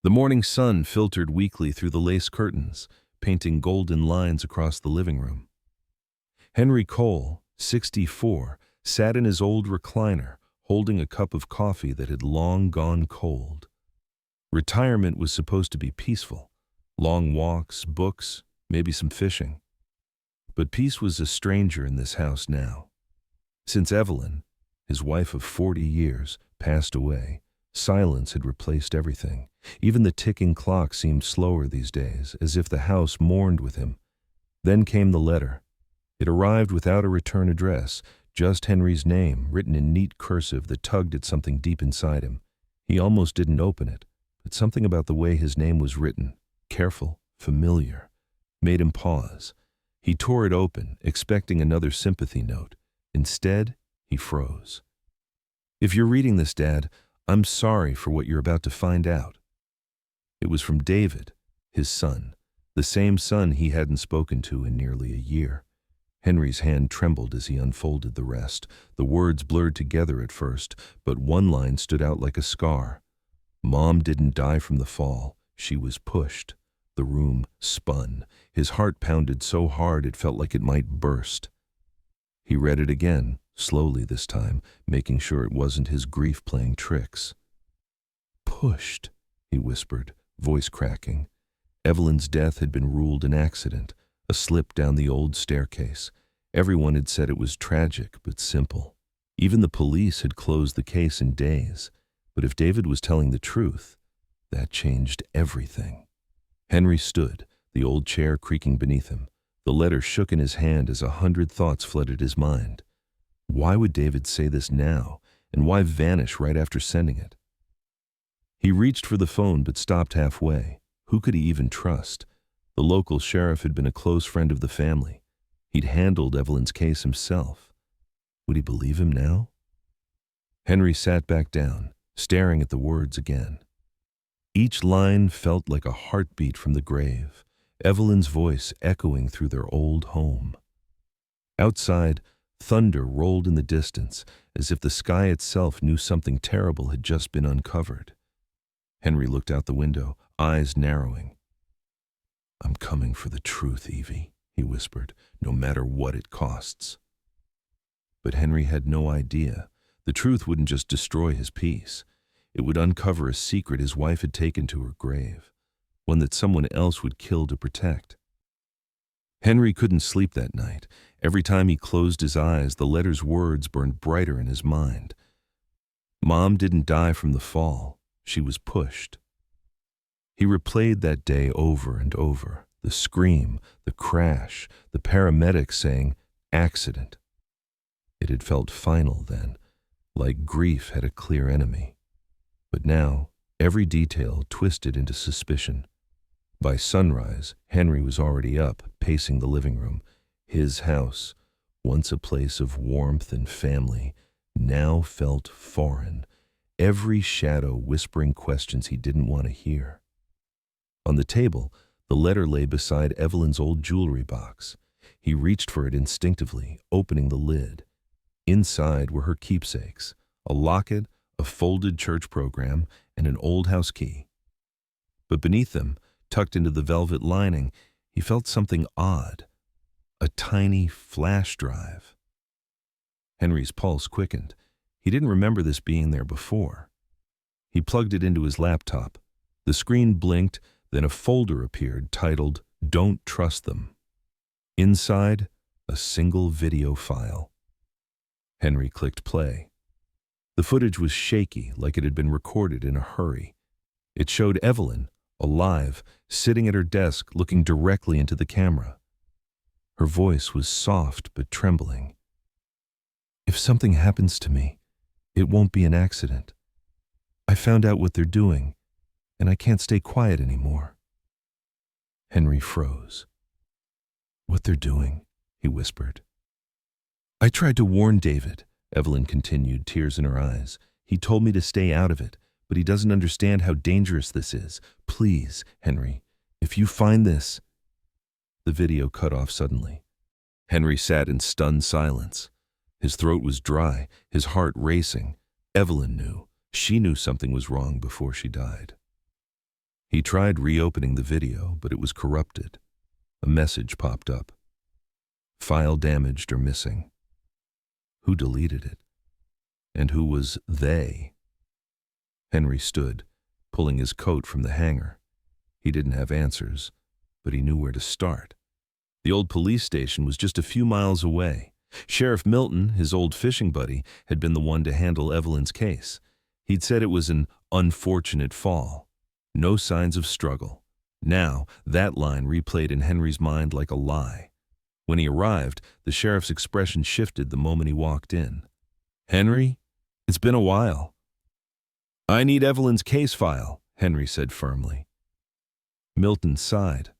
The morning sun filtered weakly through the lace curtains, painting golden lines across the living room. Henry Cole, 64, sat in his old recliner, holding a cup of coffee that had long gone cold. Retirement was supposed to be peaceful. Long walks, books, maybe some fishing. But peace was a stranger in this house now. Since Evelyn, his wife of 40 years, passed away, silence had replaced everything. Even the ticking clock seemed slower these days, as if the house mourned with him. Then came the letter. It arrived without a return address, just Henry's name, written in neat cursive that tugged at something deep inside him. He almost didn't open it, but something about the way his name was written, careful, familiar, made him pause. He tore it open, expecting another sympathy note. Instead, he froze. "If you're reading this, Dad, I'm sorry for what you're about to find out." It was from David, his son, the same son he hadn't spoken to in nearly a year. Henry's hand trembled as he unfolded the rest. The words blurred together at first, but one line stood out like a scar. "Mom didn't die from the fall. She was pushed." The room spun. His heart pounded so hard it felt like it might burst. He read it again, slowly this time, making sure it wasn't his grief playing tricks. "Pushed," he whispered, voice cracking. Evelyn's death had been ruled an accident, a slip down the old staircase. Everyone had said it was tragic but simple. Even the police had closed the case in days. But if David was telling the truth, that changed everything. Henry stood, the old chair creaking beneath him. The letter shook in his hand as 100 thoughts flooded his mind. Why would David say this now, and why vanish right after sending it? He reached for the phone but stopped halfway. Who could he even trust? The local sheriff had been a close friend of the family. He'd handled Evelyn's case himself. Would he believe him now? Henry sat back down, staring at the words again. Each line felt like a heartbeat from the grave, Evelyn's voice echoing through their old home. Outside, thunder rolled in the distance, as if the sky itself knew something terrible had just been uncovered. Henry looked out the window, eyes narrowing. "I'm coming for the truth, Evie," he whispered, "no matter what it costs." But Henry had no idea. The truth wouldn't just destroy his peace. It would uncover a secret his wife had taken to her grave, one that someone else would kill to protect. Henry couldn't sleep that night. Every time he closed his eyes, the letter's words burned brighter in his mind. Mom didn't die from the fall. She was pushed. He replayed that day over and over, the scream, the crash, the paramedics saying, "accident." It had felt final then, like grief had a clear enemy. But now, every detail twisted into suspicion. By sunrise, Henry was already up, pacing the living room. His house, once a place of warmth and family, now felt foreign, every shadow whispering questions he didn't want to hear. On the table, the letter lay beside Evelyn's old jewelry box. He reached for it instinctively, opening the lid. Inside were her keepsakes, a locket, a folded church program, and an old house key. But beneath them, tucked into the velvet lining, he felt something odd, a tiny flash drive. Henry's pulse quickened. He didn't remember this being there before. He plugged it into his laptop. The screen blinked, then a folder appeared titled, "Don't Trust Them." Inside, a single video file. Henry clicked play. The footage was shaky, like it had been recorded in a hurry. It showed Evelyn, alive, sitting at her desk looking directly into the camera. Her voice was soft but trembling. "If something happens to me, it won't be an accident. I found out what they're doing, and I can't stay quiet anymore." Henry froze. "What they're doing," he whispered. "I tried to warn David," Evelyn continued, tears in her eyes. "He told me to stay out of it, but he doesn't understand how dangerous this is. Please, Henry, if you find this—" The video cut off suddenly. Henry sat in stunned silence. His throat was dry, his heart racing. Evelyn knew. She knew something was wrong before she died. He tried reopening the video, but it was corrupted. A message popped up. File damaged or missing. Who deleted it? And who was they? Henry stood, pulling his coat from the hanger. He didn't have answers, but he knew where to start. The old police station was just a few miles away. Sheriff Milton, his old fishing buddy, had been the one to handle Evelyn's case. He'd said it was an unfortunate fall. No signs of struggle. Now, that line replayed in Henry's mind like a lie. When he arrived, the sheriff's expression shifted the moment he walked in. "Henry, it's been a while." "I need Evelyn's case file," Henry said firmly. Milton sighed.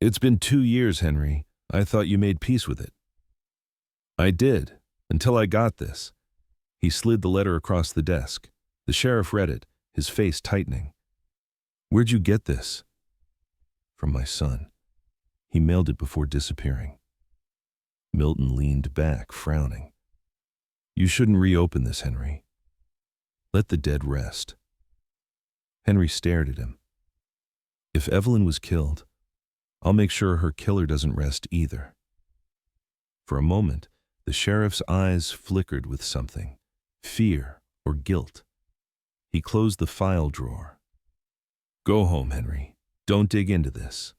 "It's been 2 years, Henry. I thought you made peace with it." "I did, until I got this." He slid the letter across the desk. The sheriff read it, his face tightening. "Where'd you get this?" "From my son. He mailed it before disappearing." Milton leaned back, frowning. "You shouldn't reopen this, Henry. Let the dead rest." Henry stared at him. "If Evelyn was killed, I'll make sure her killer doesn't rest either." For a moment, the sheriff's eyes flickered with something, fear or guilt. He closed the file drawer. "Go home, Henry. Don't dig into this."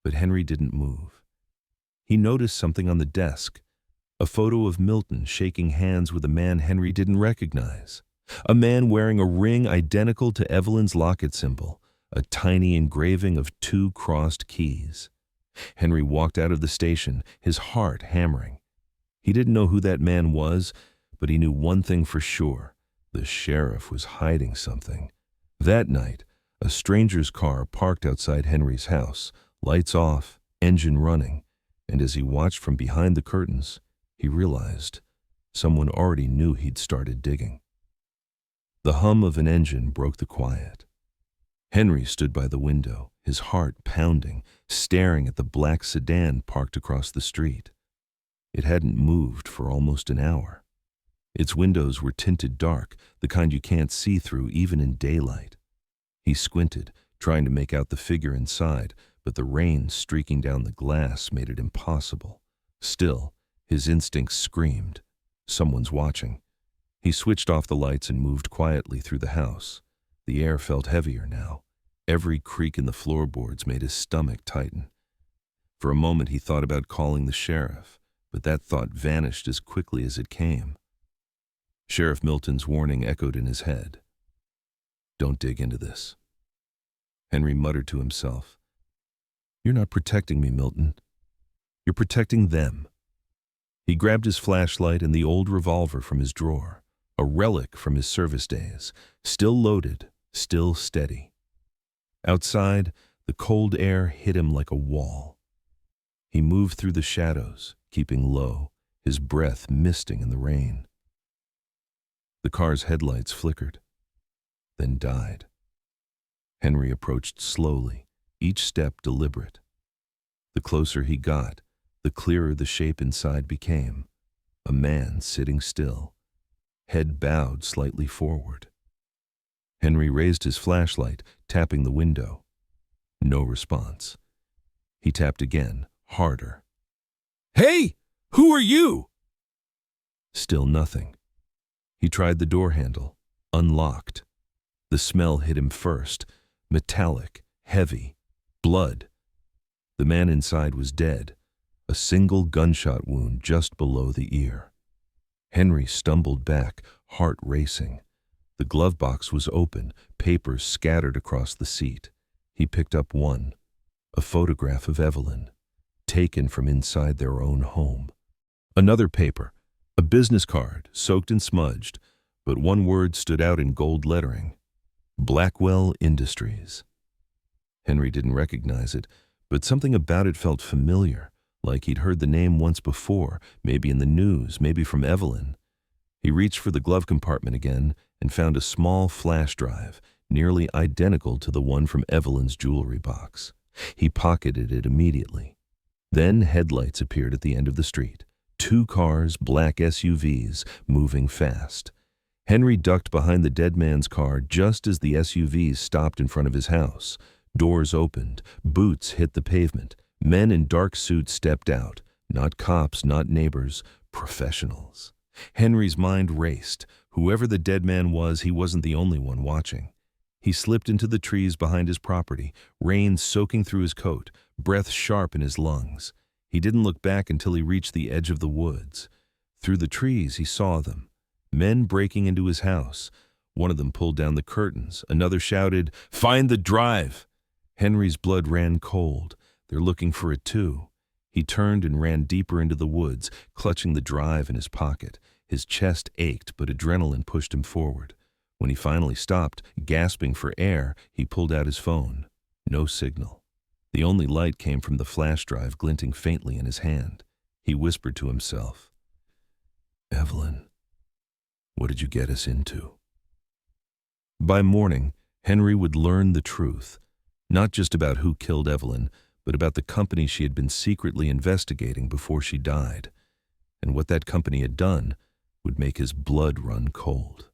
But Henry didn't move. He noticed something on the desk, a photo of Milton shaking hands with a man Henry didn't recognize, a man wearing a ring identical to Evelyn's locket symbol, a tiny engraving of 2 crossed keys. Henry walked out of the station, his heart hammering. He didn't know who that man was, but he knew one thing for sure. The sheriff was hiding something. That night, a stranger's car parked outside Henry's house, lights off, engine running, and as he watched from behind the curtains, he realized someone already knew he'd started digging. The hum of an engine broke the quiet. Henry stood by the window, his heart pounding, staring at the black sedan parked across the street. It hadn't moved for almost an hour. Its windows were tinted dark, the kind you can't see through even in daylight. He squinted, trying to make out the figure inside, but the rain streaking down the glass made it impossible. Still, his instincts screamed, someone's watching. He switched off the lights and moved quietly through the house. The air felt heavier now. Every creak in the floorboards made his stomach tighten. For a moment he thought about calling the sheriff, but that thought vanished as quickly as it came. Sheriff Milton's warning echoed in his head. "Don't dig into this." Henry muttered to himself. "You're not protecting me, Milton. You're protecting them." He grabbed his flashlight and the old revolver from his drawer, a relic from his service days, still loaded, still steady. Outside, the cold air hit him like a wall. He moved through the shadows, keeping low, his breath misting in the rain. The car's headlights flickered, then died. Henry approached slowly, each step deliberate. The closer he got, the clearer the shape inside became. A man sitting still, head bowed slightly forward. Henry raised his flashlight, tapping the window. No response. He tapped again, harder. "Hey! Who are you?" Still nothing. He tried the door handle, unlocked. The smell hit him first, metallic, heavy, blood. The man inside was dead, a single gunshot wound just below the ear. Henry stumbled back, heart racing. The glove box was open, papers scattered across the seat. He picked up one, a photograph of Evelyn, taken from inside their own home. Another paper, a business card, soaked and smudged, but one word stood out in gold lettering: Blackwell Industries. Henry didn't recognize it, but something about it felt familiar, like he'd heard the name once before, maybe in the news, maybe from Evelyn. He reached for the glove compartment again and found a small flash drive, nearly identical to the one from Evelyn's jewelry box. He pocketed it immediately. Then headlights appeared at the end of the street. 2 cars, black SUVs, moving fast. Henry ducked behind the dead man's car just as the SUVs stopped in front of his house. Doors opened, boots hit the pavement. Men in dark suits stepped out. Not cops, not neighbors, professionals. Henry's mind raced. Whoever the dead man was, he wasn't the only one watching. He slipped into the trees behind his property, rain soaking through his coat, breath sharp in his lungs. He didn't look back until he reached the edge of the woods. Through the trees, he saw them. Men breaking into his house. One of them pulled down the curtains. Another shouted, "Find the drive!" Henry's blood ran cold. They're looking for it too. He turned and ran deeper into the woods, clutching the drive in his pocket. His chest ached, but adrenaline pushed him forward. When he finally stopped, gasping for air, he pulled out his phone. No signal. The only light came from the flash drive glinting faintly in his hand. He whispered to himself, "Evelyn, what did you get us into?" By morning, Henry would learn the truth, not just about who killed Evelyn, but about the company she had been secretly investigating before she died. And what that company had done would make his blood run cold.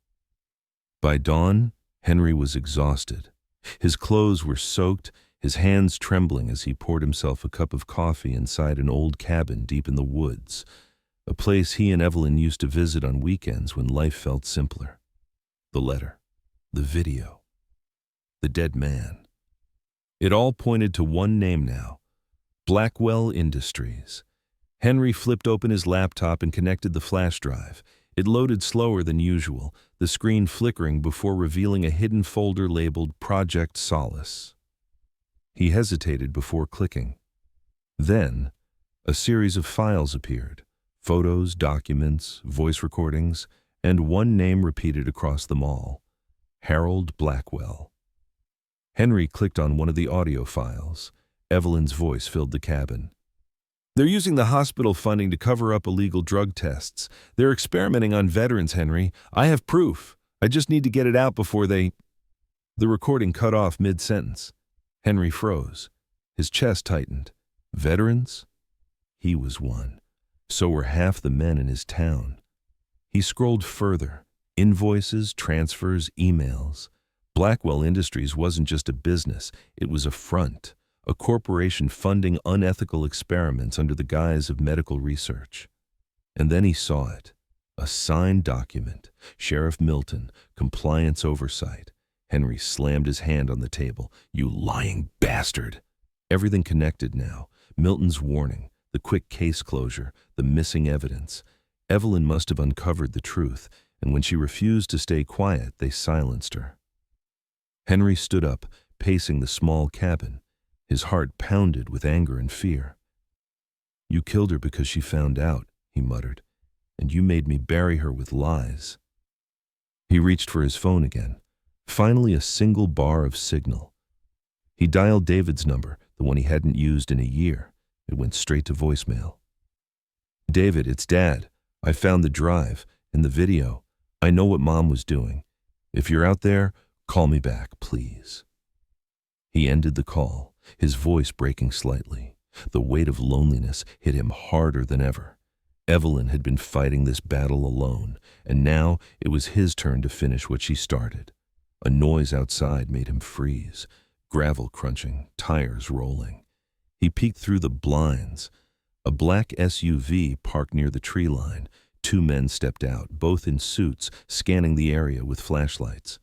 By dawn, Henry was exhausted. His clothes were soaked, his hands trembling as he poured himself a cup of coffee inside an old cabin deep in the woods, a place he and Evelyn used to visit on weekends when life felt simpler. The letter, the video, the dead man. It all pointed to one name now, Blackwell Industries. Henry flipped open his laptop and connected the flash drive. It loaded slower than usual, the screen flickering before revealing a hidden folder labeled Project Solace. He hesitated before clicking. Then, a series of files appeared, photos, documents, voice recordings, and one name repeated across them all, Harold Blackwell. Henry clicked on one of the audio files. Evelyn's voice filled the cabin. "They're using the hospital funding to cover up illegal drug tests. They're experimenting on veterans, Henry. I have proof. I just need to get it out before they—" The recording cut off mid-sentence. Henry froze. His chest tightened. Veterans? He was one. So were half the men in his town. He scrolled further. Invoices, transfers, emails. Blackwell Industries wasn't just a business. It was a front. A corporation funding unethical experiments under the guise of medical research. And then he saw it. A signed document. Sheriff Milton, compliance oversight. Henry slammed his hand on the table. "You lying bastard!" Everything connected now. Milton's warning, the quick case closure, the missing evidence. Evelyn must have uncovered the truth, and when she refused to stay quiet, they silenced her. Henry stood up, pacing the small cabin. His heart pounded with anger and fear. "You killed her because she found out," he muttered, "and you made me bury her with lies." He reached for his phone again. Finally, a single bar of signal. He dialed David's number, the one he hadn't used in a year. It went straight to voicemail. "David, it's Dad. I found the drive and the video. I know what Mom was doing. If you're out there, call me back, please." He ended the call, his voice breaking slightly. The weight of loneliness hit him harder than ever. Evelyn had been fighting this battle alone, and now it was his turn to finish what she started. A noise outside made him freeze. Gravel crunching, tires rolling. He peeked through the blinds. A black SUV parked near the tree line. Two men stepped out, both in suits, scanning the area with flashlights.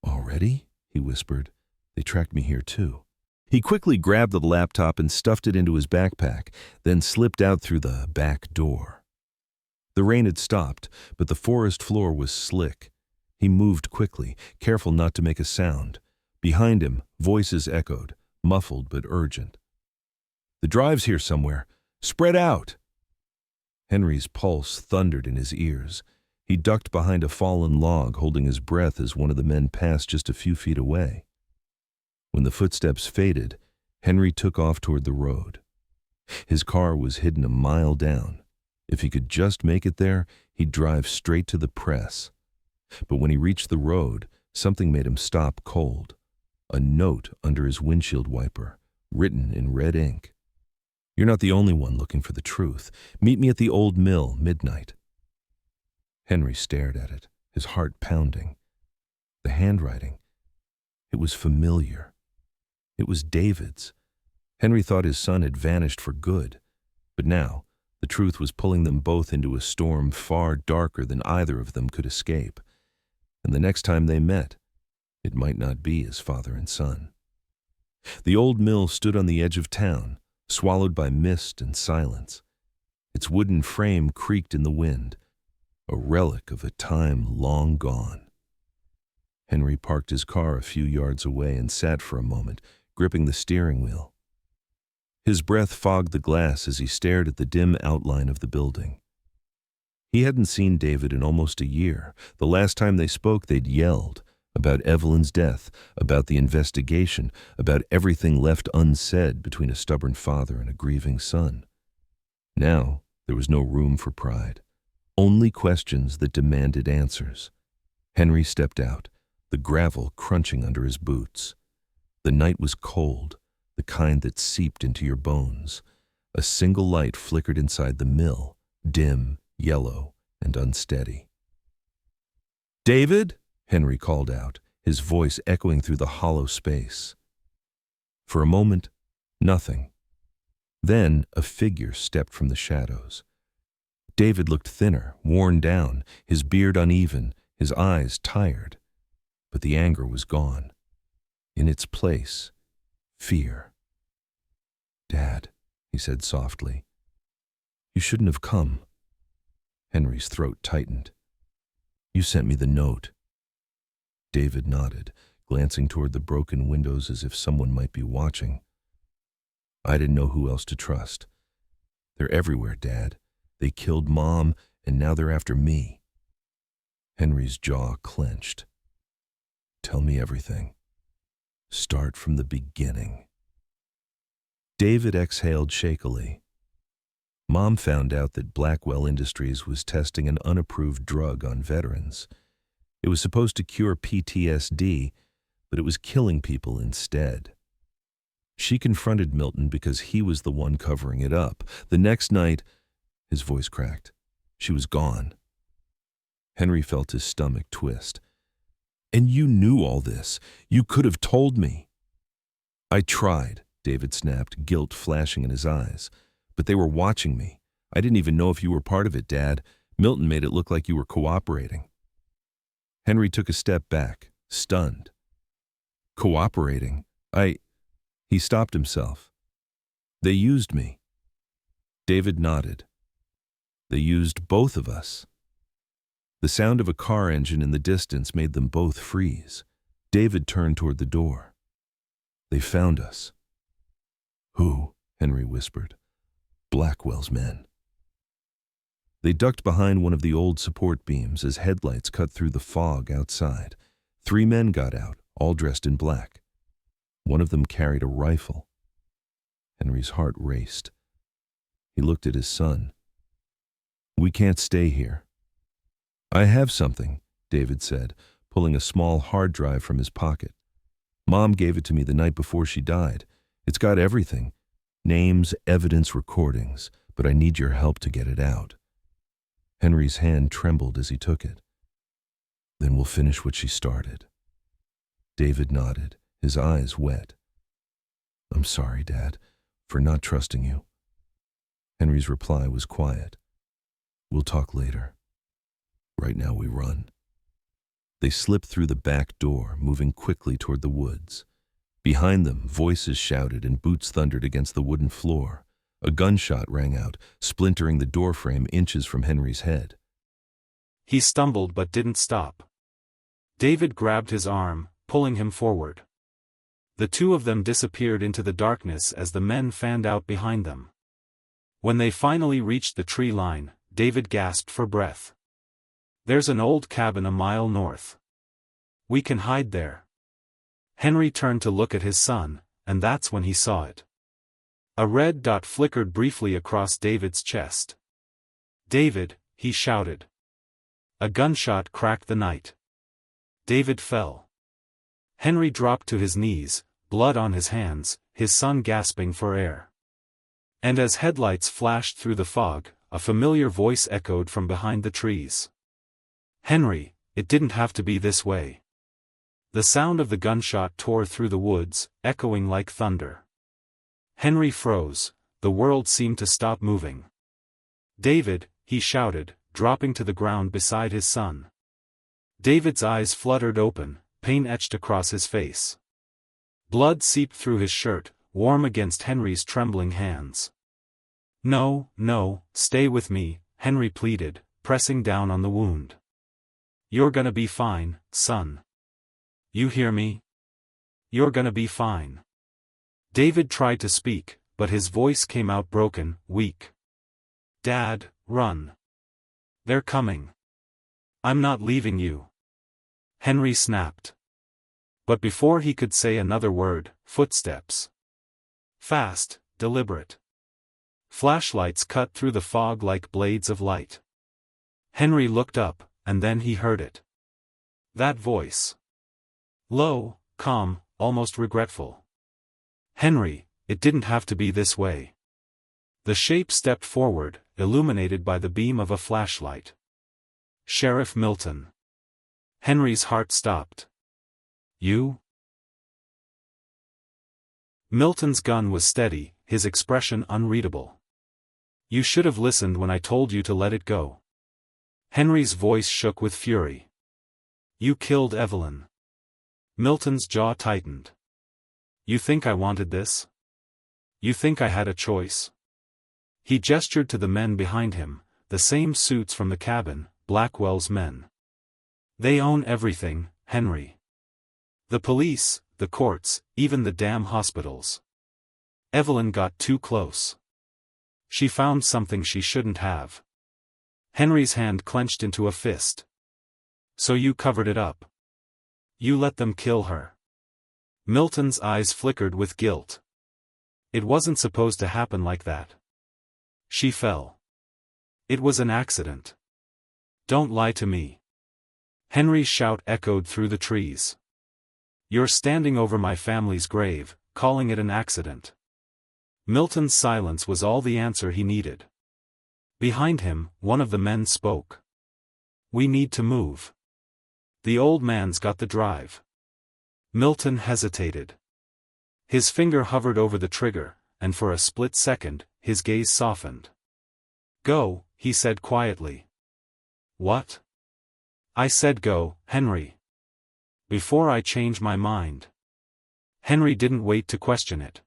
"Already?" he whispered. "They tracked me here too." He quickly grabbed the laptop and stuffed it into his backpack, then slipped out through the back door. The rain had stopped, but the forest floor was slick. He moved quickly, careful not to make a sound. Behind him, voices echoed, muffled but urgent. "The drive's here somewhere. Spread out!" Henry's pulse thundered in his ears. He ducked behind a fallen log, holding his breath as one of the men passed just a few feet away. When the footsteps faded, Henry took off toward the road. His car was hidden a mile down. If he could just make it there, he'd drive straight to the press. But when he reached the road, something made him stop cold. A note under his windshield wiper, written in red ink. "You're not the only one looking for the truth. Meet me at the old mill, midnight." Henry stared at it. his heart pounding. The handwriting. It was familiar. It was David's. Henry thought his son had vanished for good, but now the truth was pulling them both into a storm far darker than either of them could escape. And the next time they met, it might not be as father and son. The old mill stood on the edge of town, swallowed by mist and silence. Its wooden frame creaked in the wind, a relic of a time long gone. Henry parked his car a few yards away and sat for a moment, gripping the steering wheel. His breath fogged the glass as he stared at the dim outline of the building. He hadn't seen David in almost a year. The last time they spoke, they'd yelled about Evelyn's death, about the investigation, about everything left unsaid between a stubborn father and a grieving son. Now, there was no room for pride, only questions that demanded answers. Henry stepped out, the gravel crunching under his boots. The night was cold, the kind that seeped into your bones. A single light flickered inside the mill, dim, yellow, and unsteady. "David?" Henry called out, his voice echoing through the hollow space. For a moment, nothing. Then a figure stepped from the shadows. David looked thinner, worn down, his beard uneven, his eyes tired. But the anger was gone. In its place, fear. "Dad," he said softly, "you shouldn't have come." Henry's throat tightened. "You sent me the note." David nodded, glancing toward the broken windows as if someone might be watching. "I didn't know who else to trust. They're everywhere, Dad. They killed Mom, and now they're after me." Henry's jaw clenched. "Tell me everything. Start from the beginning." David exhaled shakily. Mom found out that Blackwell Industries was testing an unapproved drug on veterans. It was supposed to cure PTSD, but it was killing people instead. She confronted Milton because he was the one covering it up. The next night, his voice cracked. She was gone. Henry felt his stomach twist. "And you knew all this. You could have told me." "I tried," David snapped, guilt flashing in his eyes. "But they were watching me. I didn't even know if you were part of it, Dad. Milton made it look like you were cooperating." Henry took a step back, stunned. "Cooperating? He stopped himself. "They used me." David nodded. "They used both of us." The sound of a car engine in the distance made them both freeze. David turned toward the door. "They found us." "Who?" Henry whispered. "Blackwell's men." They ducked behind one of the old support beams as headlights cut through the fog outside. 3 men got out, all dressed in black. One of them carried a rifle. Henry's heart raced. He looked at his son. "We can't stay here." "I have something," David said, pulling a small hard drive from his pocket. "Mom gave it to me the night before she died. It's got everything. Names, evidence, recordings, but I need your help to get it out." Henry's hand trembled as he took it. "Then we'll finish what she started." David nodded, his eyes wet. "I'm sorry, Dad, for not trusting you." Henry's reply was quiet. "We'll talk later. Right now we run." They slipped through the back door, moving quickly toward the woods. Behind them, voices shouted and boots thundered against the wooden floor. A gunshot rang out, splintering the doorframe inches from Henry's head. He stumbled but didn't stop. David grabbed his arm, pulling him forward. The two of them disappeared into the darkness as the men fanned out behind them. When they finally reached the tree line, David gasped for breath. "There's an old cabin a mile north. We can hide there." Henry turned to look at his son, and that's when he saw it. A red dot flickered briefly across David's chest. "David," he shouted. A gunshot cracked the night. David fell. Henry dropped to his knees, blood on his hands, his son gasping for air. And as headlights flashed through the fog, a familiar voice echoed from behind the trees. "Henry, it didn't have to be this way. The sound of the gunshot tore through the woods, echoing like thunder. Henry froze, the world seemed to stop moving. "David," he shouted, dropping to the ground beside his son. David's eyes fluttered open, pain etched across his face. Blood seeped through his shirt, warm against Henry's trembling hands. "No, no, stay with me," Henry pleaded, pressing down on the wound. "You're gonna be fine, son. You hear me? You're gonna be fine." David tried to speak, but his voice came out broken, weak. "Dad, run. They're coming. I'm not leaving you." Henry snapped. But before he could say another word, footsteps. Fast, deliberate. Flashlights cut through the fog like blades of light. Henry looked up, and then he heard it. That voice. Low, calm, almost regretful. "Henry, it didn't have to be this way." The shape stepped forward, illuminated by the beam of a flashlight. Sheriff Milton. Henry's heart stopped. "You?" Milton's gun was steady, his expression unreadable. "You should have listened when I told you to let it go." Henry's voice shook with fury. "You killed Evelyn." Milton's jaw tightened. "You think I wanted this? You think I had a choice?" He gestured to the men behind him, the same suits from the cabin, Blackwell's men. "They own everything, Henry. The police, the courts, even the damn hospitals. Evelyn got too close. She found something she shouldn't have." Henry's hand clenched into a fist. "So you covered it up. You let them kill her." Milton's eyes flickered with guilt. "It wasn't supposed to happen like that. She fell. It was an accident. Don't lie to me." Henry's shout echoed through the trees. "You're standing over my family's grave, calling it an accident." Milton's silence was all the answer he needed. Behind him, one of the men spoke. "We need to move. The old man's got the drive." Milton hesitated. His finger hovered over the trigger, and for a split second, his gaze softened. "Go," he said quietly. "What?" "I said go, Henry. Before I change my mind." Henry didn't wait to question it.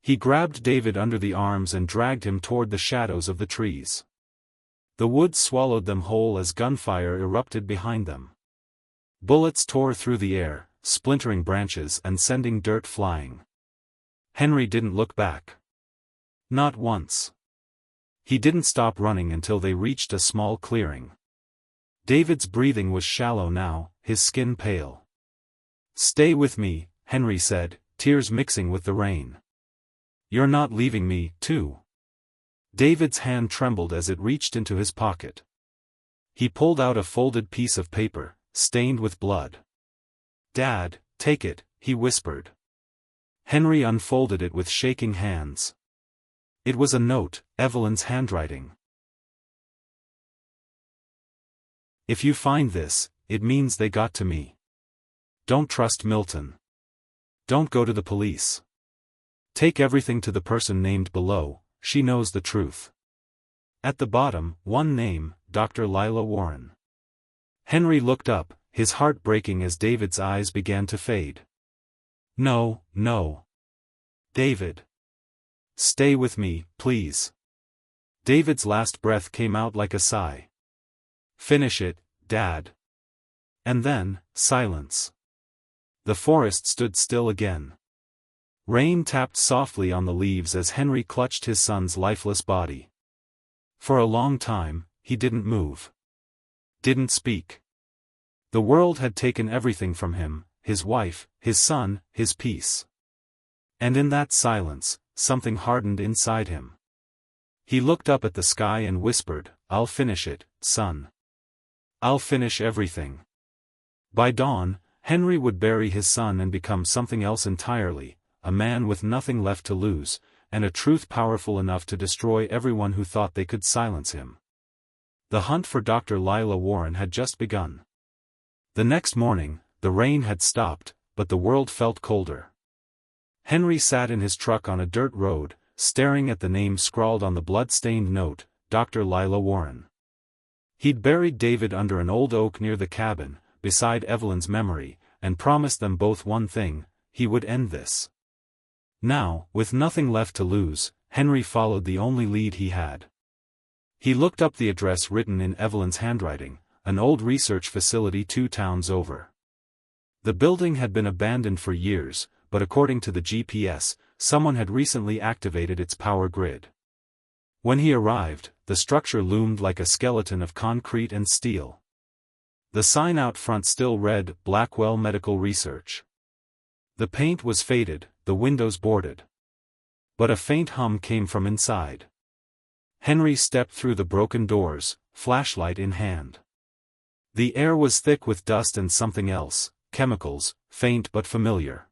He grabbed David under the arms and dragged him toward the shadows of the trees. The woods swallowed them whole as gunfire erupted behind them. Bullets tore through the air, splintering branches and sending dirt flying. Henry didn't look back. Not once. He didn't stop running until they reached a small clearing. David's breathing was shallow now, his skin pale. "Stay with me," Henry said, tears mixing with the rain. "You're not leaving me, too." David's hand trembled as it reached into his pocket. He pulled out a folded piece of paper, stained with blood. "Dad, take it," he whispered. Henry unfolded it with shaking hands. It was a note, Evelyn's handwriting. "If you find this, it means they got to me. Don't trust Milton. Don't go to the police. Take everything to the person named below, she knows the truth." At the bottom, one name, Dr. Lila Warren. Henry looked up, his heart breaking as David's eyes began to fade. "No, no. David. Stay with me, please." David's last breath came out like a sigh. "Finish it, Dad." And then, silence. The forest stood still again. Rain tapped softly on the leaves as Henry clutched his son's lifeless body. For a long time, he didn't move. Didn't speak. The world had taken everything from him, his wife, his son, his peace. And in that silence, something hardened inside him. He looked up at the sky and whispered, "I'll finish it, son. I'll finish everything." By dawn, Henry would bury his son and become something else entirely, a man with nothing left to lose, and a truth powerful enough to destroy everyone who thought they could silence him. The hunt for Dr. Lila Warren had just begun. The next morning, the rain had stopped, but the world felt colder. Henry sat in his truck on a dirt road, staring at the name scrawled on the blood-stained note, Dr. Lila Warren. He'd buried David under an old oak near the cabin, beside Evelyn's memory, and promised them both one thing: he would end this. Now, with nothing left to lose, Henry followed the only lead he had. He looked up the address written in Evelyn's handwriting, an old research facility 2 towns over. The building had been abandoned for years, but according to the GPS, someone had recently activated its power grid. When he arrived, the structure loomed like a skeleton of concrete and steel. The sign out front still read, Blackwell Medical Research. The paint was faded, the windows boarded. But a faint hum came from inside. Henry stepped through the broken doors, flashlight in hand. The air was thick with dust and something else, chemicals, faint but familiar.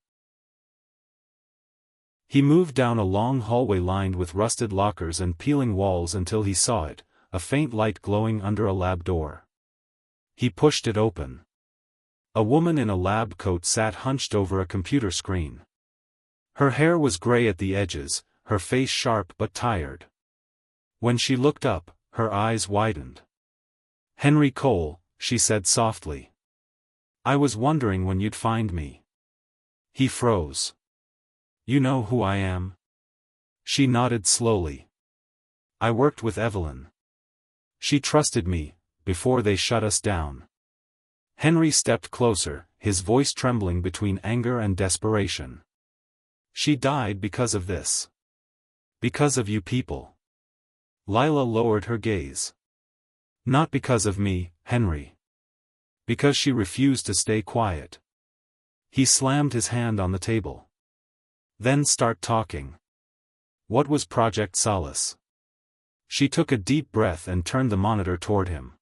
He moved down a long hallway lined with rusted lockers and peeling walls until he saw it, a faint light glowing under a lab door. He pushed it open. A woman in a lab coat sat hunched over a computer screen. Her hair was gray at the edges, her face sharp but tired. When she looked up, her eyes widened. "Henry Cole," she said softly. "I was wondering when you'd find me." He froze. "You know who I am?" She nodded slowly. "I worked with Evelyn. She trusted me, before they shut us down." Henry stepped closer, his voice trembling between anger and desperation. "She died because of this. Because of you people." Lila lowered her gaze. "Not because of me, Henry. Because she refused to stay quiet." He slammed his hand on the table. "Then start talking. What was Project Solace?" She took a deep breath and turned the monitor toward him.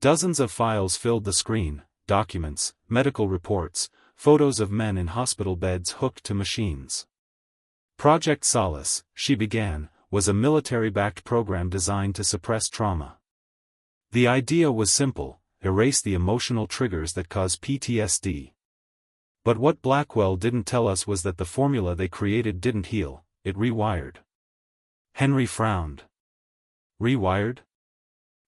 Dozens of files filled the screen, documents, medical reports, photos of men in hospital beds hooked to machines. Project Solace, she began, was a military-backed program designed to suppress trauma. The idea was simple: erase the emotional triggers that cause PTSD. But what Blackwell didn't tell us was that the formula they created didn't heal, it rewired. Henry frowned. Rewired?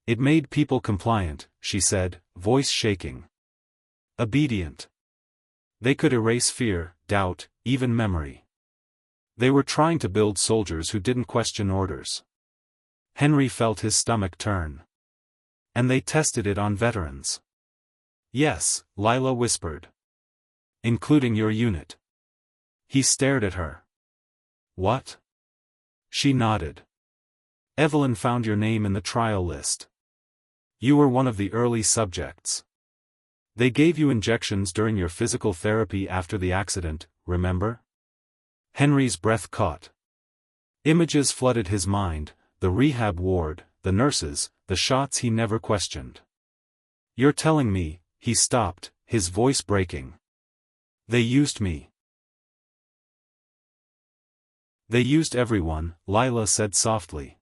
"It made people compliant," she said, voice shaking. "Obedient. They could erase fear, doubt, even memory. They were trying to build soldiers who didn't question orders." Henry felt his stomach turn. "And they tested it on veterans." "Yes," Lila whispered. "Including your unit." He stared at her. "What?" She nodded. "Evelyn found your name in the trial list. You were one of the early subjects. They gave you injections during your physical therapy after the accident, remember?" Henry's breath caught. Images flooded his mind, the rehab ward, the nurses, the shots he never questioned. "You're telling me," he stopped, his voice breaking. "They used me." "They used everyone," Lila said softly.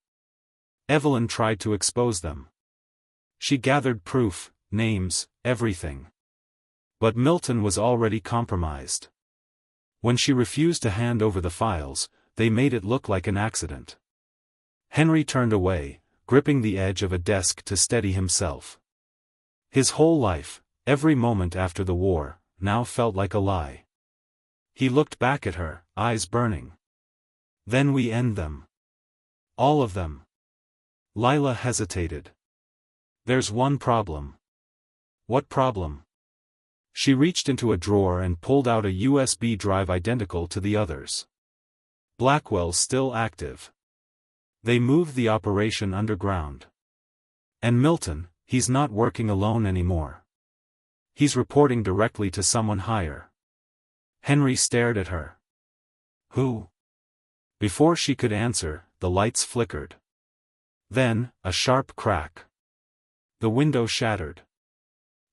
"Evelyn tried to expose them. She gathered proof, names, everything. But Milton was already compromised. When she refused to hand over the files, they made it look like an accident." Henry turned away, gripping the edge of a desk to steady himself. His whole life, every moment after the war, now felt like a lie. He looked back at her, eyes burning. "Then we end them. All of them." Lila hesitated. "There's one problem." "What problem?" She reached into a drawer and pulled out a USB drive identical to the others. "Blackwell's still active. They moved the operation underground. And Milton, he's not working alone anymore. He's reporting directly to someone higher." Henry stared at her. "Who?" Before she could answer, the lights flickered. Then, a sharp crack. The window shattered.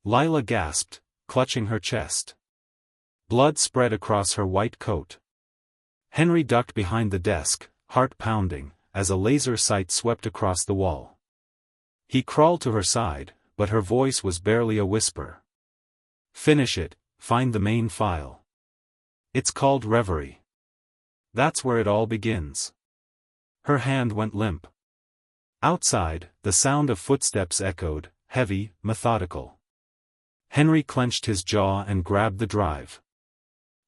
Lila gasped, clutching her chest. Blood spread across her white coat. Henry ducked behind the desk, heart pounding, as a laser sight swept across the wall. He crawled to her side, but her voice was barely a whisper. Finish it, find the main file. It's called Reverie. That's where it all begins. Her hand went limp. Outside, the sound of footsteps echoed, heavy, methodical. Henry clenched his jaw and grabbed the drive.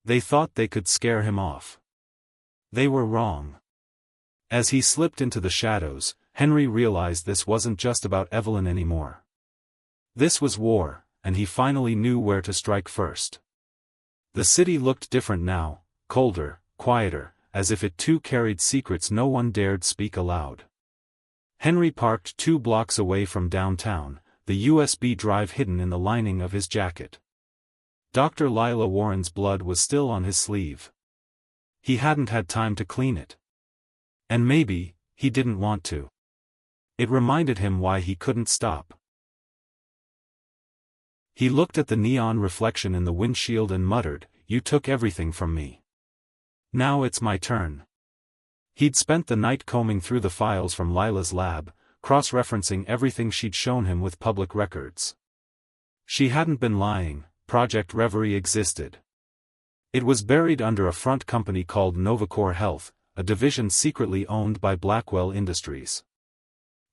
They thought they could scare him off. They were wrong. As he slipped into the shadows, Henry realized this wasn't just about Evelyn anymore. This was war, and he finally knew where to strike first. The city looked different now, colder, quieter, as if it too carried secrets no one dared speak aloud. Henry parked 2 blocks away from downtown, the USB drive hidden in the lining of his jacket. Dr. Lila Warren's blood was still on his sleeve. He hadn't had time to clean it. And maybe, he didn't want to. It reminded him why he couldn't stop. He looked at the neon reflection in the windshield and muttered, "You took everything from me. Now it's my turn." He'd spent the night combing through the files from Lila's lab, cross-referencing everything she'd shown him with public records. She hadn't been lying, Project Reverie existed. It was buried under a front company called Novacor Health, a division secretly owned by Blackwell Industries.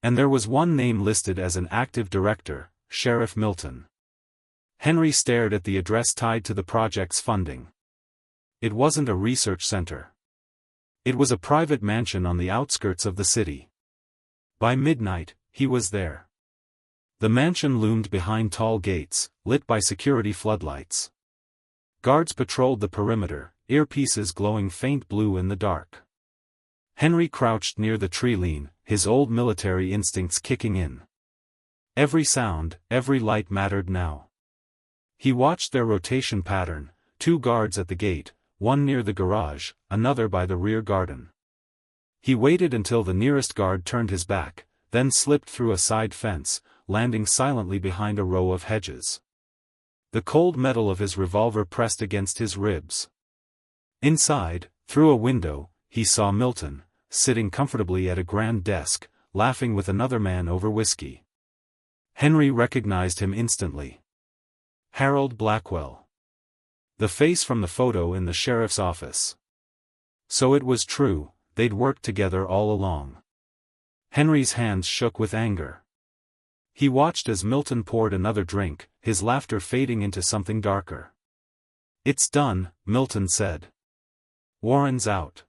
And there was one name listed as an active director, Sheriff Milton. Henry stared at the address tied to the project's funding. It wasn't a research center. It was a private mansion on the outskirts of the city. By midnight, he was there. The mansion loomed behind tall gates, lit by security floodlights. Guards patrolled the perimeter, earpieces glowing faint blue in the dark. Henry crouched near the tree lean, his old military instincts kicking in. Every sound, every light mattered now. He watched their rotation pattern, 2 guards at the gate, one near the garage, another by the rear garden. He waited until the nearest guard turned his back, then slipped through a side fence, landing silently behind a row of hedges. The cold metal of his revolver pressed against his ribs. Inside, through a window, he saw Milton, sitting comfortably at a grand desk, laughing with another man over whiskey. Henry recognized him instantly. Harold Blackwell. The face from the photo in the sheriff's office. So it was true, they'd worked together all along. Henry's hands shook with anger. He watched as Milton poured another drink, his laughter fading into something darker. "It's done," Milton said. "Warren's out.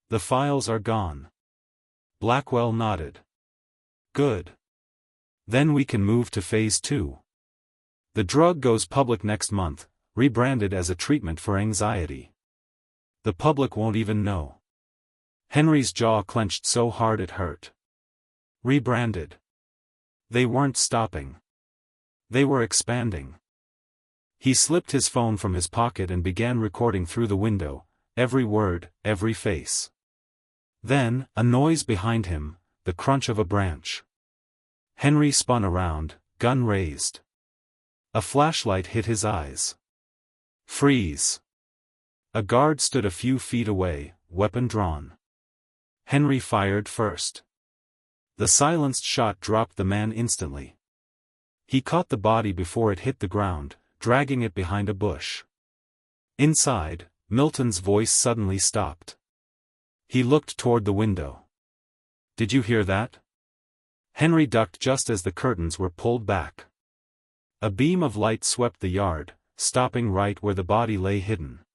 The files are gone." Blackwell nodded. "Good. Then we can move to phase 2. The drug goes public next month, rebranded as a treatment for anxiety. The public won't even know." Henry's jaw clenched so hard it hurt. Rebranded. They weren't stopping. They were expanding. He slipped his phone from his pocket and began recording through the window, every word, every face. Then, a noise behind him, the crunch of a branch. Henry spun around, gun raised. A flashlight hit his eyes. "Freeze!" A guard stood a few feet away, weapon drawn. Henry fired first. The silenced shot dropped the man instantly. He caught the body before it hit the ground, dragging it behind a bush. Inside, Milton's voice suddenly stopped. He looked toward the window. "Did you hear that?" Henry ducked just as the curtains were pulled back. A beam of light swept the yard, stopping right where the body lay hidden.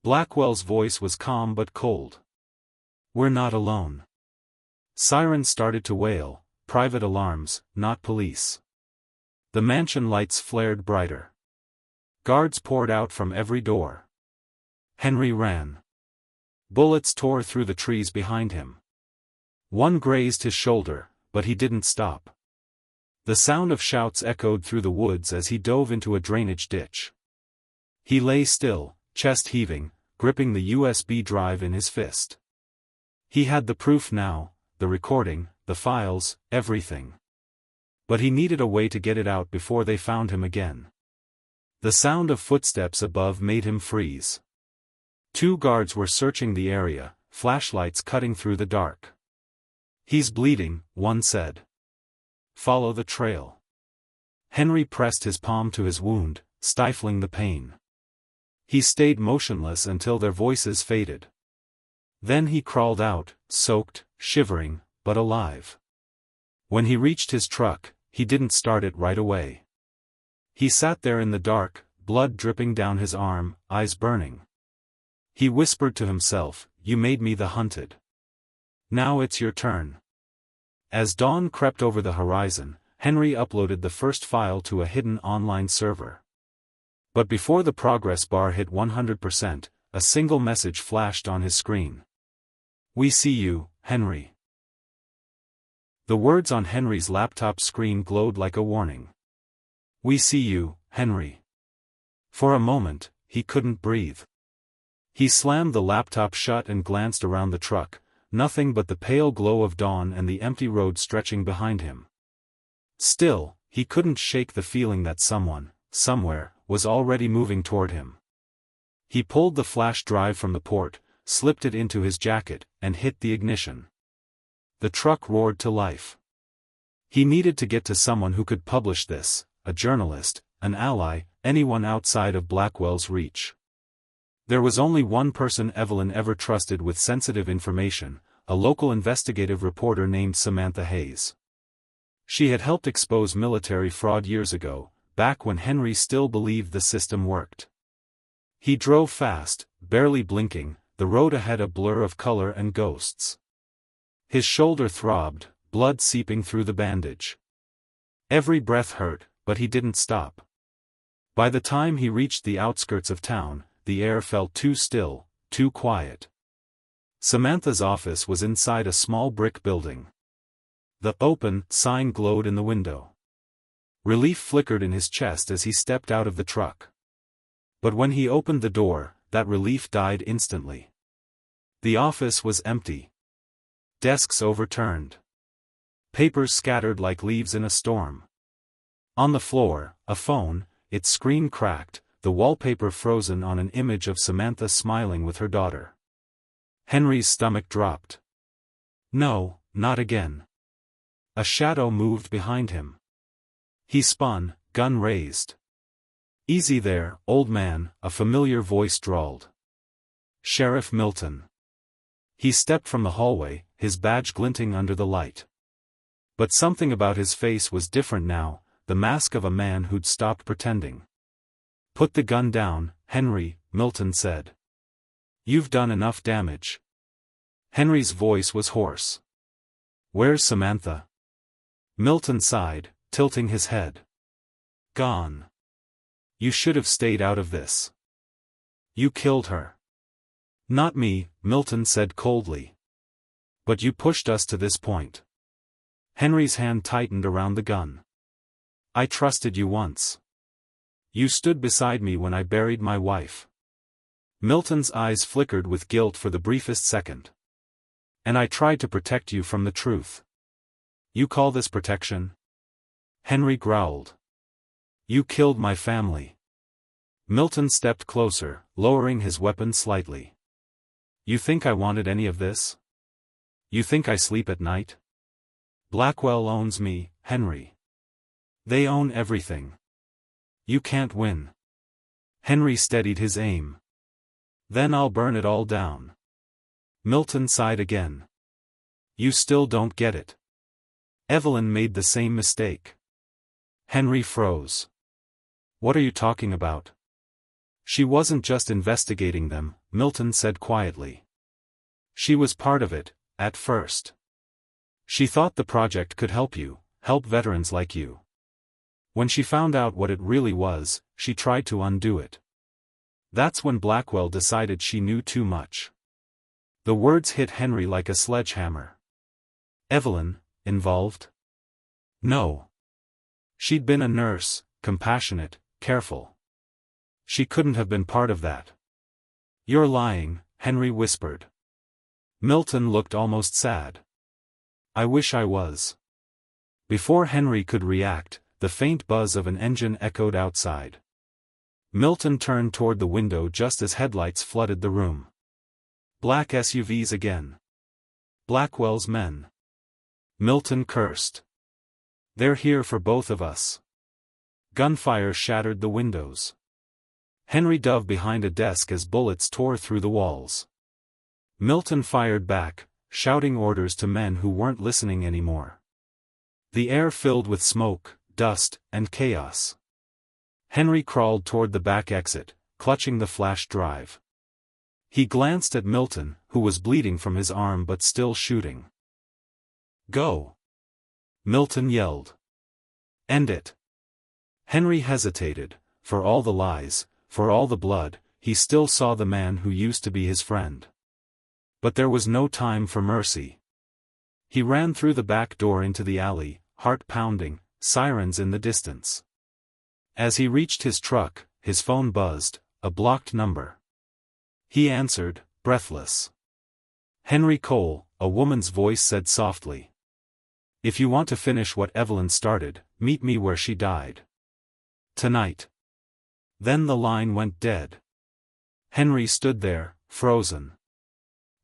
Blackwell's voice was calm but cold. "We're not alone." Sirens started to wail, private alarms, not police. The mansion lights flared brighter. Guards poured out from every door. Henry ran. Bullets tore through the trees behind him. One grazed his shoulder, but he didn't stop. The sound of shouts echoed through the woods as he dove into a drainage ditch. He lay still, chest heaving, gripping the USB drive in his fist. He had the proof now, the recording, the files, everything. But he needed a way to get it out before they found him again. The sound of footsteps above made him freeze. 2 guards were searching the area, flashlights cutting through the dark. "He's bleeding," one said. "Follow the trail." Henry pressed his palm to his wound, stifling the pain. He stayed motionless until their voices faded. Then he crawled out, soaked, shivering, but alive. When he reached his truck, he didn't start it right away. He sat there in the dark, blood dripping down his arm, eyes burning. He whispered to himself, "You made me the hunted. Now it's your turn." As dawn crept over the horizon, Henry uploaded the first file to a hidden online server. But before the progress bar hit 100%, a single message flashed on his screen. "We see you, Henry." The words on Henry's laptop screen glowed like a warning. "We see you, Henry." For a moment, he couldn't breathe. He slammed the laptop shut and glanced around the truck, nothing but the pale glow of dawn and the empty road stretching behind him. Still, he couldn't shake the feeling that someone, somewhere, was already moving toward him. He pulled the flash drive from the port, slipped it into his jacket, and hit the ignition. The truck roared to life. He needed to get to someone who could publish this, a journalist, an ally, anyone outside of Blackwell's reach. There was only one person Evelyn ever trusted with sensitive information, a local investigative reporter named Samantha Hayes. She had helped expose military fraud years ago, back when Henry still believed the system worked. He drove fast, barely blinking, the road ahead a blur of color and ghosts. His shoulder throbbed, blood seeping through the bandage. Every breath hurt, but he didn't stop. By the time he reached the outskirts of town, the air felt too still, too quiet. Samantha's office was inside a small brick building. The "Open" sign glowed in the window. Relief flickered in his chest as he stepped out of the truck. But when he opened the door, that relief died instantly. The office was empty. Desks overturned. Papers scattered like leaves in a storm. On the floor, a phone, its screen cracked, the wallpaper frozen on an image of Samantha smiling with her daughter. Henry's stomach dropped. No, not again. A shadow moved behind him. He spun, gun raised. "Easy there, old man," a familiar voice drawled. Sheriff Milton. He stepped from the hallway, his badge glinting under the light. But something about his face was different now, the mask of a man who'd stopped pretending. "Put the gun down, Henry," Milton said. "You've done enough damage." Henry's voice was hoarse. "Where's Samantha?" Milton sighed, tilting his head. "Gone. You should have stayed out of this. You killed her." "Not me," Milton said coldly. "But you pushed us to this point." Henry's hand tightened around the gun. "I trusted you once. You stood beside me when I buried my wife." Milton's eyes flickered with guilt for the briefest second. "And I tried to protect you from the truth." "You call this protection?" Henry growled. "You killed my family." Milton stepped closer, lowering his weapon slightly. "You think I wanted any of this? You think I sleep at night? Blackwell owns me, Henry. They own everything. You can't win." Henry steadied his aim. "Then I'll burn it all down." Milton sighed again. "You still don't get it. Evelyn made the same mistake." Henry froze. "What are you talking about?" "She wasn't just investigating them," Milton said quietly. "She was part of it, at first. She thought the project could help you, help veterans like you. When she found out what it really was, she tried to undo it. That's when Blackwell decided she knew too much." The words hit Henry like a sledgehammer. "Evelyn, involved?" "No. She'd been a nurse, compassionate, careful. She couldn't have been part of that." "You're lying," Henry whispered. Milton looked almost sad. "I wish I was." Before Henry could react, the faint buzz of an engine echoed outside. Milton turned toward the window just as headlights flooded the room. Black SUVs again. Blackwell's men. Milton cursed. "They're here for both of us." Gunfire shattered the windows. Henry dove behind a desk as bullets tore through the walls. Milton fired back, shouting orders to men who weren't listening anymore. The air filled with smoke, dust, and chaos. Henry crawled toward the back exit, clutching the flash drive. He glanced at Milton, who was bleeding from his arm but still shooting. "Go!" Milton yelled. "End it." Henry hesitated. For all the lies, for all the blood, he still saw the man who used to be his friend. But there was no time for mercy. He ran through the back door into the alley, heart pounding, sirens in the distance. As he reached his truck, his phone buzzed, a blocked number. He answered, breathless. "Henry Cole," a woman's voice said softly. "If you want to finish what Evelyn started, meet me where she died. Tonight." Then the line went dead. Henry stood there, frozen.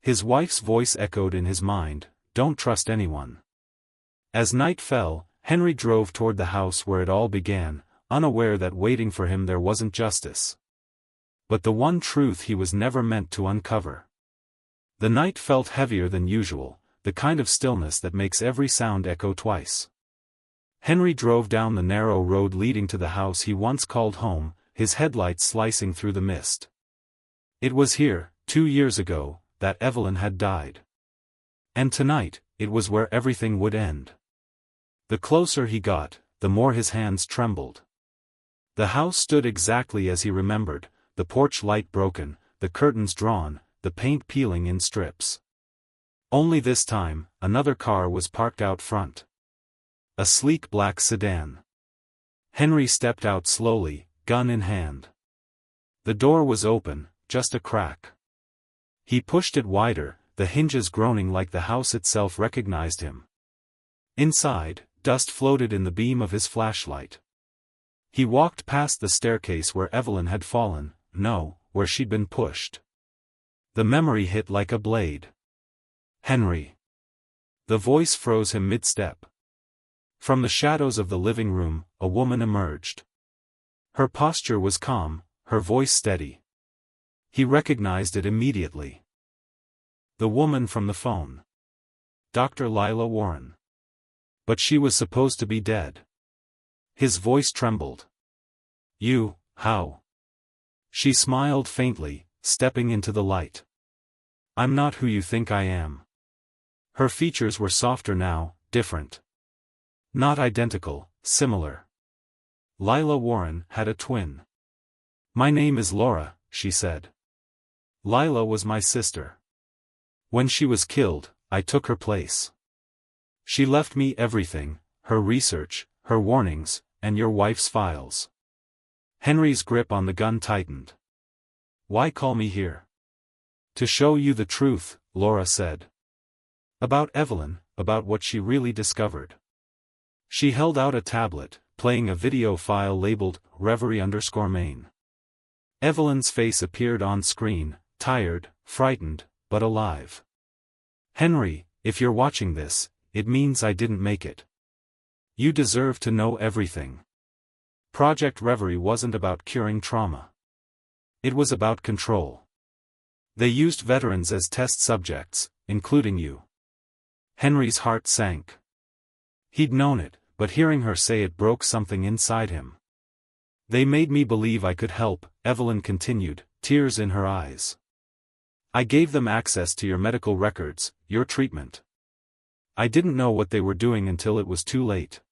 His wife's voice echoed in his mind, "Don't trust anyone." As night fell, Henry drove toward the house where it all began, unaware that waiting for him there wasn't justice. But the one truth he was never meant to uncover. The night felt heavier than usual, the kind of stillness that makes every sound echo twice. Henry drove down the narrow road leading to the house he once called home, his headlights slicing through the mist. It was here, 2 years ago, that Evelyn had died. And tonight, it was where everything would end. The closer he got, the more his hands trembled. The house stood exactly as he remembered, the porch light broken, the curtains drawn, the paint peeling in strips. Only this time, another car was parked out front. A sleek black sedan. Henry stepped out slowly, gun in hand. The door was open, just a crack. He pushed it wider, the hinges groaning like the house itself recognized him. Inside, dust floated in the beam of his flashlight. He walked past the staircase where Evelyn had fallen, no, where she'd been pushed. The memory hit like a blade. "Henry." The voice froze him mid-step. From the shadows of the living room, a woman emerged. Her posture was calm, her voice steady. He recognized it immediately. The woman from the phone. Dr. Lila Warren. But she was supposed to be dead. His voice trembled. "You, how?" She smiled faintly, stepping into the light. "I'm not who you think I am." Her features were softer now, different. Not identical, similar. Lila Warren had a twin. "My name is Laura," she said. "Lila was my sister. When she was killed, I took her place. She left me everything, her research, her warnings, and your wife's files." Henry's grip on the gun tightened. "Why call me here?" "To show you the truth," Laura said. "About Evelyn, about what she really discovered." She held out a tablet, playing a video file labeled, Reverie_Main. Evelyn's face appeared on screen, tired, frightened, but alive. "Henry, if you're watching this, it means I didn't make it. You deserve to know everything." Project Reverie wasn't about curing trauma. It was about control. They used veterans as test subjects, including you. Henry's heart sank. He'd known it, but hearing her say it broke something inside him. "They made me believe I could help," Evelyn continued, tears in her eyes. "I gave them access to your medical records, your treatment. I didn't know what they were doing until it was too late.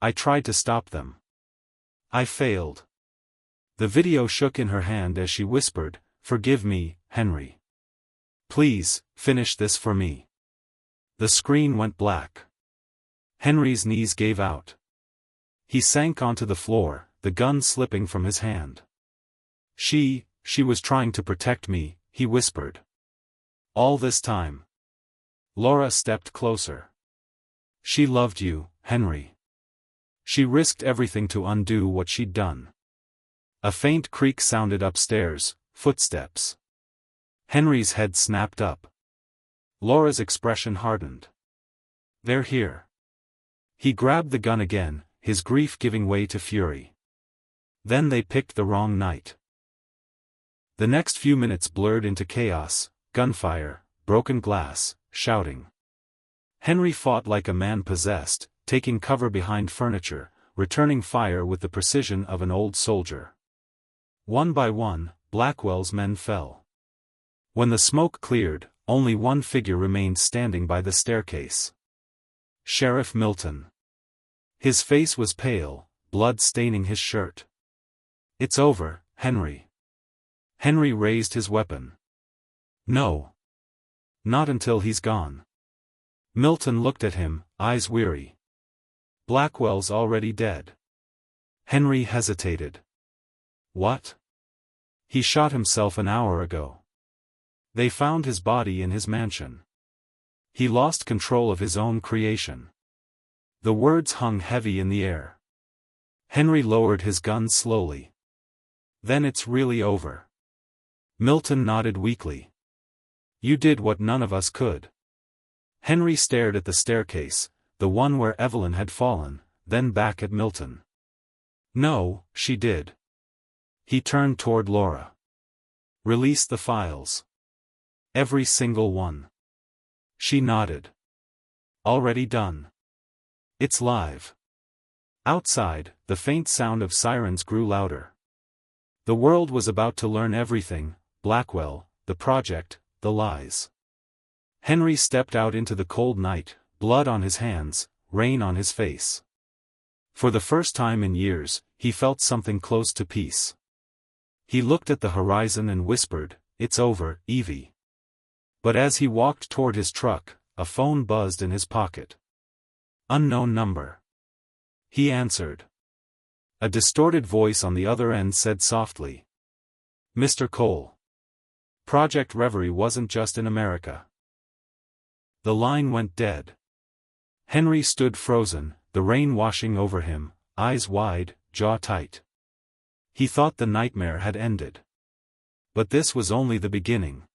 I tried to stop them. I failed." The video shook in her hand as she whispered, "Forgive me, Henry. Please, finish this for me." The screen went black. Henry's knees gave out. He sank onto the floor, the gun slipping from his hand. She was trying to protect me," he whispered. "All this time." Laura stepped closer. "She loved you, Henry. She risked everything to undo what she'd done." A faint creak sounded upstairs, footsteps. Henry's head snapped up. Laura's expression hardened. "They're here." He grabbed the gun again, his grief giving way to fury. Then they picked the wrong night. The next few minutes blurred into chaos, gunfire, broken glass, shouting. Henry fought like a man possessed, taking cover behind furniture, returning fire with the precision of an old soldier. One by one, Blackwell's men fell. When the smoke cleared, only one figure remained standing by the staircase. Sheriff Milton. His face was pale, blood staining his shirt. "It's over, Henry." Henry raised his weapon. "No. Not until he's gone." Milton looked at him, eyes weary. "Blackwell's already dead." Henry hesitated. "What?" "He shot himself an hour ago. They found his body in his mansion. He lost control of his own creation." The words hung heavy in the air. Henry lowered his gun slowly. "Then it's really over." Milton nodded weakly. "You did what none of us could." Henry stared at the staircase, the one where Evelyn had fallen, then back at Milton. "No, she did." He turned toward Laura. "Release the files." "Every single one." She nodded. "Already done. It's live." Outside, the faint sound of sirens grew louder. The world was about to learn everything: Blackwell, the project, the lies. Henry stepped out into the cold night, blood on his hands, rain on his face. For the first time in years, he felt something close to peace. He looked at the horizon and whispered, "It's over, Evie." But as he walked toward his truck, a phone buzzed in his pocket. Unknown number. He answered. A distorted voice on the other end said softly, "Mr. Cole. Project Reverie wasn't just in America." The line went dead. Henry stood frozen, the rain washing over him, eyes wide, jaw tight. He thought the nightmare had ended. But this was only the beginning.